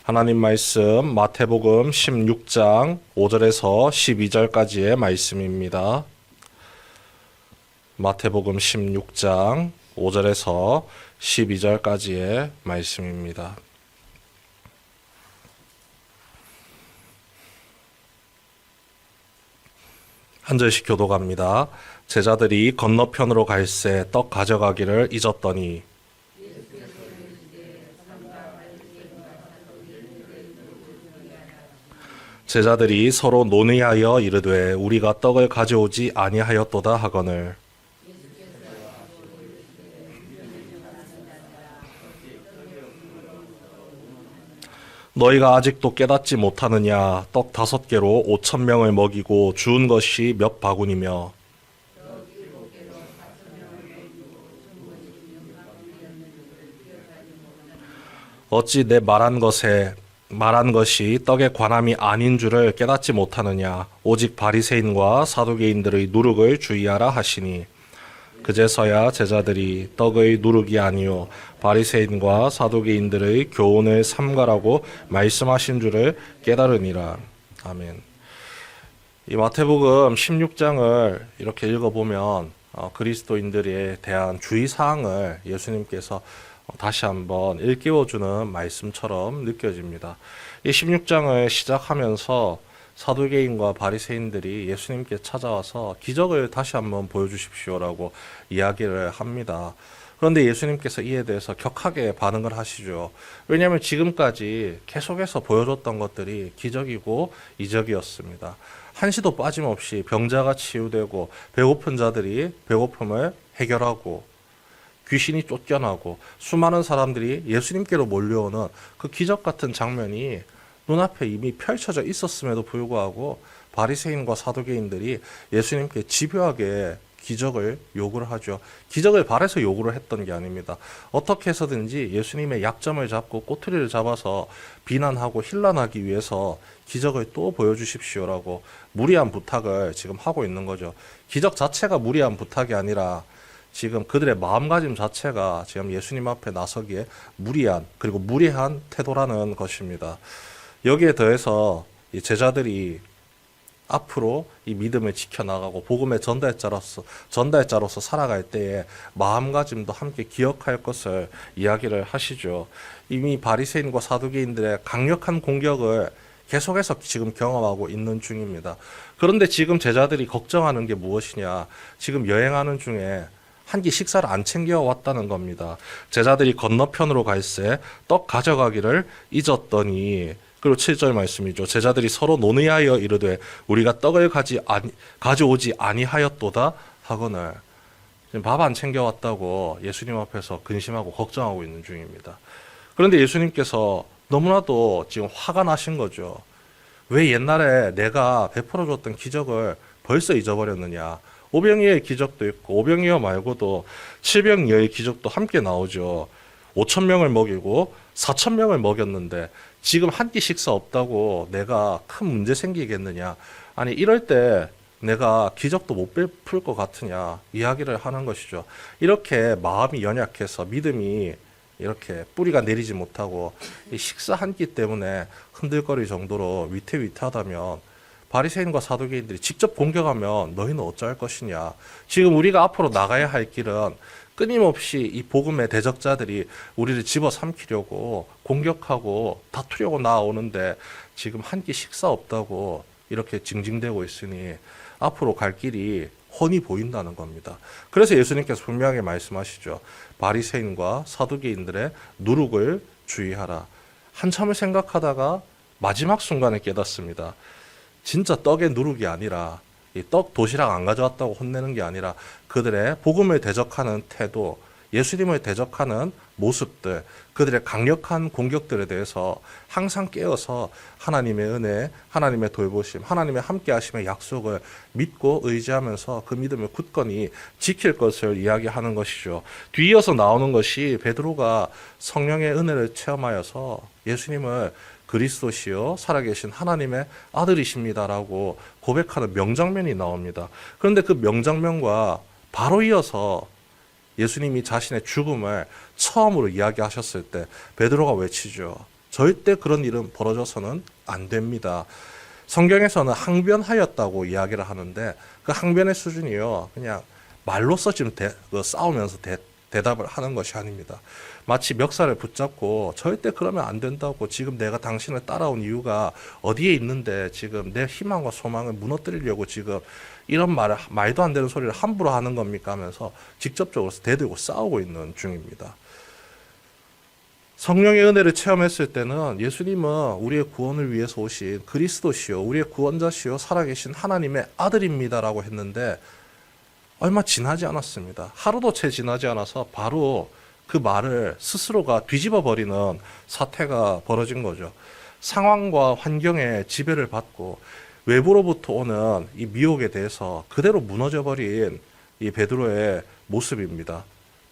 하나님 말씀 마태복음 16장 5절에서 12절까지의 말씀입니다. 마태복음 16장 5절에서 12절까지의 말씀입니다. 한 절씩 교독합니다. 제자들이 건너편으로 갈새 떡 가져가기를 잊었더니 제자들이 서로 논의하여 이르되 우리가 떡을 가져오지 아니하였도다 하거늘 너희가 아직도 깨닫지 못하느냐 떡 5개로 5,000명을 먹이고 주운 것이 몇 바구니며 어찌 내 말한 것이 떡의 관함이 아닌 줄을 깨닫지 못하느냐 오직 바리새인과 사두개인들의 누룩을 주의하라 하시니 그제서야 제자들이 떡의 누룩이 아니요 바리새인과 사두개인들의 교훈을 삼가라고 말씀하신 줄을 깨달으니라. 아멘. 이 마태복음 16장을 이렇게 읽어보면 그리스도인들에 대한 주의사항을 예수님께서 다시 한번 일깨워주는 말씀처럼 느껴집니다. 이 16장을 시작하면서 사두개인과 바리새인들이 예수님께 찾아와서 기적을 다시 한번 보여주십시오라고 이야기를 합니다. 그런데 예수님께서 이에 대해서 격하게 반응을 하시죠. 왜냐하면 지금까지 계속해서 보여줬던 것들이 기적이고 이적이었습니다. 한시도 빠짐없이 병자가 치유되고 배고픈 자들이 배고픔을 해결하고 귀신이 쫓겨나고 수많은 사람들이 예수님께로 몰려오는 그 기적 같은 장면이 눈앞에 이미 펼쳐져 있었음에도 불구하고 바리새인과 사두개인들이 예수님께 집요하게 기적을 요구를 하죠. 기적을 바라서 요구를 했던 게 아닙니다. 어떻게 해서든지 예수님의 약점을 잡고 꼬투리를 잡아서 비난하고 힐난하기 위해서 기적을 또 보여주십시오라고 무리한 부탁을 지금 하고 있는 거죠. 기적 자체가 무리한 부탁이 아니라 지금 그들의 마음가짐 자체가 지금 예수님 앞에 나서기에 무리한 그리고 무례한 태도라는 것입니다. 여기에 더해서 이 제자들이 앞으로 이 믿음을 지켜나가고 복음의 전달자로서 살아갈 때에 마음가짐도 함께 기억할 것을 이야기를 하시죠. 이미 바리새인과 사두개인들의 강력한 공격을 계속해서 지금 경험하고 있는 중입니다. 그런데 지금 제자들이 걱정하는 게 무엇이냐? 지금 여행하는 중에 한 끼 식사를 안 챙겨왔다는 겁니다. 제자들이 건너편으로 갈새 떡 가져가기를 잊었더니 그리고 7절 말씀이죠. 제자들이 서로 논의하여 이르되 우리가 떡을 가져오지 아니하였도다 하거늘 지금 밥 안 챙겨왔다고 예수님 앞에서 근심하고 걱정하고 있는 중입니다. 그런데 예수님께서 너무나도 지금 화가 나신 거죠. 왜 옛날에 내가 베풀어줬던 기적을 벌써 잊어버렸느냐. 오병이어의 기적도 있고 오병이어 말고도 칠병이어의 기적도 함께 나오죠. 5,000명을 먹이고 4,000명을 먹였는데 지금 한 끼 식사 없다고 내가 큰 문제 생기겠느냐. 아니 이럴 때 내가 기적도 못 베풀 것 같으냐 이야기를 하는 것이죠. 이렇게 마음이 연약해서 믿음이 이렇게 뿌리가 내리지 못하고 이 식사 한 끼 때문에 흔들거릴 정도로 위태위태하다면 바리새인과 사두개인들이 직접 공격하면 너희는 어찌할 것이냐. 지금 우리가 앞으로 나가야 할 길은 끊임없이 이 복음의 대적자들이 우리를 집어삼키려고 공격하고 다투려고 나오는데 지금 한 끼 식사 없다고 이렇게 징징대고 있으니 앞으로 갈 길이 훤히 보인다는 겁니다. 그래서 예수님께서 분명하게 말씀하시죠. 바리새인과 사두개인들의 누룩을 주의하라. 한참을 생각하다가 마지막 순간에 깨닫습니다. 진짜 떡의 누룩이 아니라 이 떡 도시락 안 가져왔다고 혼내는 게 아니라 그들의 복음을 대적하는 태도, 예수님을 대적하는 모습들, 그들의 강력한 공격들에 대해서 항상 깨어서 하나님의 은혜, 하나님의 돌보심, 하나님의 함께 하심의 약속을 믿고 의지하면서 그 믿음을 굳건히 지킬 것을 이야기하는 것이죠. 뒤이어서 나오는 것이 베드로가 성령의 은혜를 체험하여서 예수님을 그리스도시요 살아계신 하나님의 아들이십니다라고 고백하는 명장면이 나옵니다. 그런데 그 명장면과 바로 이어서 예수님이 자신의 죽음을 처음으로 이야기하셨을 때 베드로가 외치죠. 절대 그런 일은 벌어져서는 안 됩니다. 성경에서는 항변하였다고 이야기를 하는데 그 항변의 수준이요, 그냥 말로써 지금 싸우면서 대답을 하는 것이 아닙니다. 마치 멱살을 붙잡고 절대 그러면 안 된다고, 지금 내가 당신을 따라온 이유가 어디에 있는데 지금 내 희망과 소망을 무너뜨리려고 지금 이런 말도 안 되는 소리를 함부로 하는 겁니까 하면서 직접적으로 대들고 싸우고 있는 중입니다. 성령의 은혜를 체험했을 때는 예수님은 우리의 구원을 위해서 오신 그리스도시요, 우리의 구원자시요, 살아계신 하나님의 아들입니다라고 했는데 얼마 지나지 않았습니다. 하루도 채 지나지 않아서 바로 그 말을 스스로가 뒤집어 버리는 사태가 벌어진 거죠. 상황과 환경에 지배를 받고 외부로부터 오는 이 미혹에 대해서 그대로 무너져 버린 이 베드로의 모습입니다.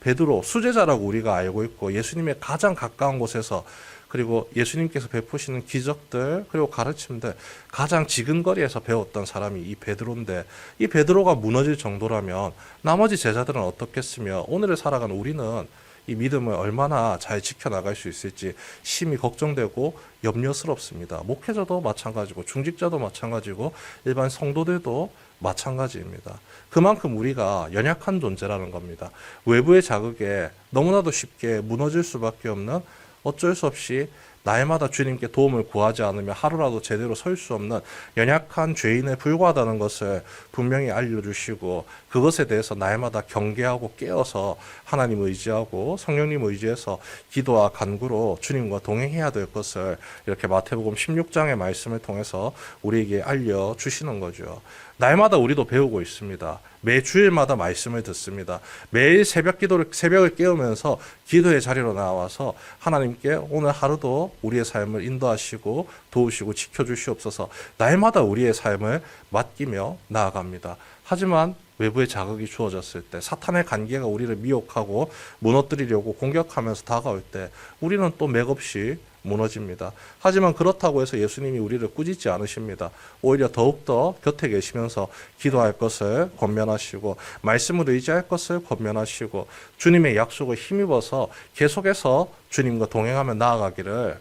베드로, 수제자라고 우리가 알고 있고 예수님의 가장 가까운 곳에서, 그리고 예수님께서 베푸시는 기적들 그리고 가르침들 가장 지근거리에서 배웠던 사람이 이 베드로인데, 이 베드로가 무너질 정도라면 나머지 제자들은 어떻겠으며 오늘을 살아가는 우리는 이 믿음을 얼마나 잘 지켜나갈 수 있을지 심히 걱정되고 염려스럽습니다. 목회자도 마찬가지고 중직자도 마찬가지고 일반 성도들도 마찬가지입니다. 그만큼 우리가 연약한 존재라는 겁니다. 외부의 자극에 너무나도 쉽게 무너질 수밖에 없는, 어쩔 수 없이 날마다 주님께 도움을 구하지 않으면 하루라도 제대로 설 수 없는 연약한 죄인에 불과하다는 것을 분명히 알려주시고, 그것에 대해서 날마다 경계하고 깨어서 하나님 의지하고 성령님 의지해서 기도와 간구로 주님과 동행해야 될 것을 이렇게 마태복음 16장의 말씀을 통해서 우리에게 알려주시는 거죠. 날마다 우리도 배우고 있습니다. 매 주일마다 말씀을 듣습니다. 매일 새벽을 깨우면서 기도의 자리로 나와서 하나님께 오늘 하루도 우리의 삶을 인도하시고 도우시고 지켜주시옵소서, 날마다 우리의 삶을 맡기며 나아갑니다. 하지만 외부의 자극이 주어졌을 때, 사탄의 관계가 우리를 미혹하고 무너뜨리려고 공격하면서 다가올 때 우리는 또 맥없이 무너집니다. 하지만 그렇다고 해서 예수님이 우리를 꾸짖지 않으십니다. 오히려 더욱더 곁에 계시면서 기도할 것을 권면하시고 말씀을 의지할 것을 권면하시고 주님의 약속을 힘입어서 계속해서 주님과 동행하며 나아가기를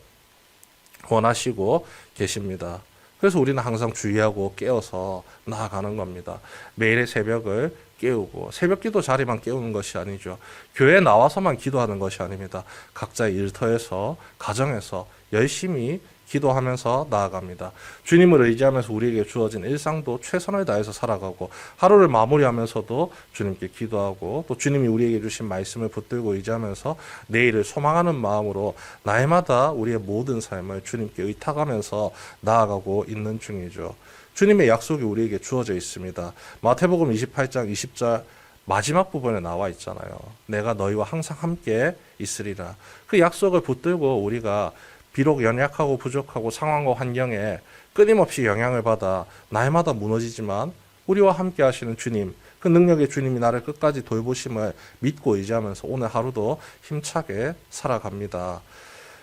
원하시고 계십니다. 그래서 우리는 항상 주의하고 깨어서 나아가는 겁니다. 매일의 새벽을 깨우고, 새벽 기도 자리만 깨우는 것이 아니죠. 교회에 나와서만 기도하는 것이 아닙니다. 각자의 일터에서, 가정에서 열심히 기도하면서 나아갑니다. 주님을 의지하면서 우리에게 주어진 일상도 최선을 다해서 살아가고, 하루를 마무리하면서도 주님께 기도하고, 또 주님이 우리에게 주신 말씀을 붙들고 의지하면서 내일을 소망하는 마음으로 날마다 우리의 모든 삶을 주님께 의탁하면서 나아가고 있는 중이죠. 주님의 약속이 우리에게 주어져 있습니다. 마태복음 28장 20절 마지막 부분에 나와 있잖아요. 내가 너희와 항상 함께 있으리라. 그 약속을 붙들고 우리가 비록 연약하고 부족하고 상황과 환경에 끊임없이 영향을 받아 날마다 무너지지만 우리와 함께 하시는 주님, 그 능력의 주님이 나를 끝까지 돌보심을 믿고 의지하면서 오늘 하루도 힘차게 살아갑니다.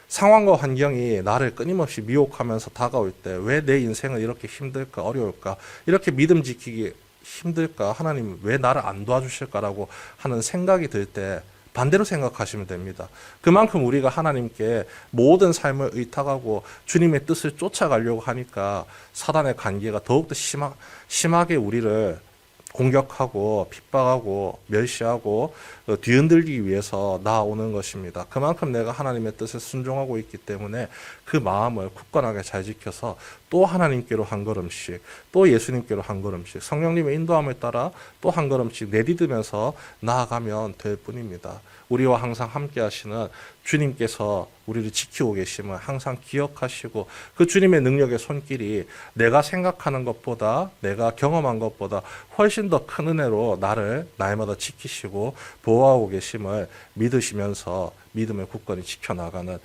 상황과 환경이 나를 끊임없이 미혹하면서 다가올 때 왜 내 인생은 이렇게 힘들까, 어려울까, 이렇게 믿음 지키기 힘들까, 하나님 왜 나를 안 도와주실까라고 하는 생각이 들 때 반대로 생각하시면 됩니다. 그만큼 우리가 하나님께 모든 삶을 의탁하고 주님의 뜻을 쫓아가려고 하니까 사단의 관계가 더욱더 심하게 우리를 공격하고 핍박하고 멸시하고 뒤흔들기 위해서 나아오는 것입니다. 그만큼 내가 하나님의 뜻에 순종하고 있기 때문에 그 마음을 굳건하게 잘 지켜서 또 하나님께로 한 걸음씩, 또 예수님께로 한 걸음씩, 성령님의 인도함을 따라 또 한 걸음씩 내딛으면서 나아가면 될 뿐입니다. 우리와 항상 함께 하시는 주님께서 우리를 지키고 계심을 항상 기억하시고, 그 주님의 능력의 손길이 내가 생각하는 것보다, 내가 경험한 것보다 훨씬 더 큰 은혜로 나를 날마다 지키시고 보호하고 계심을 믿으시면서 믿음을 굳건히 지켜나가는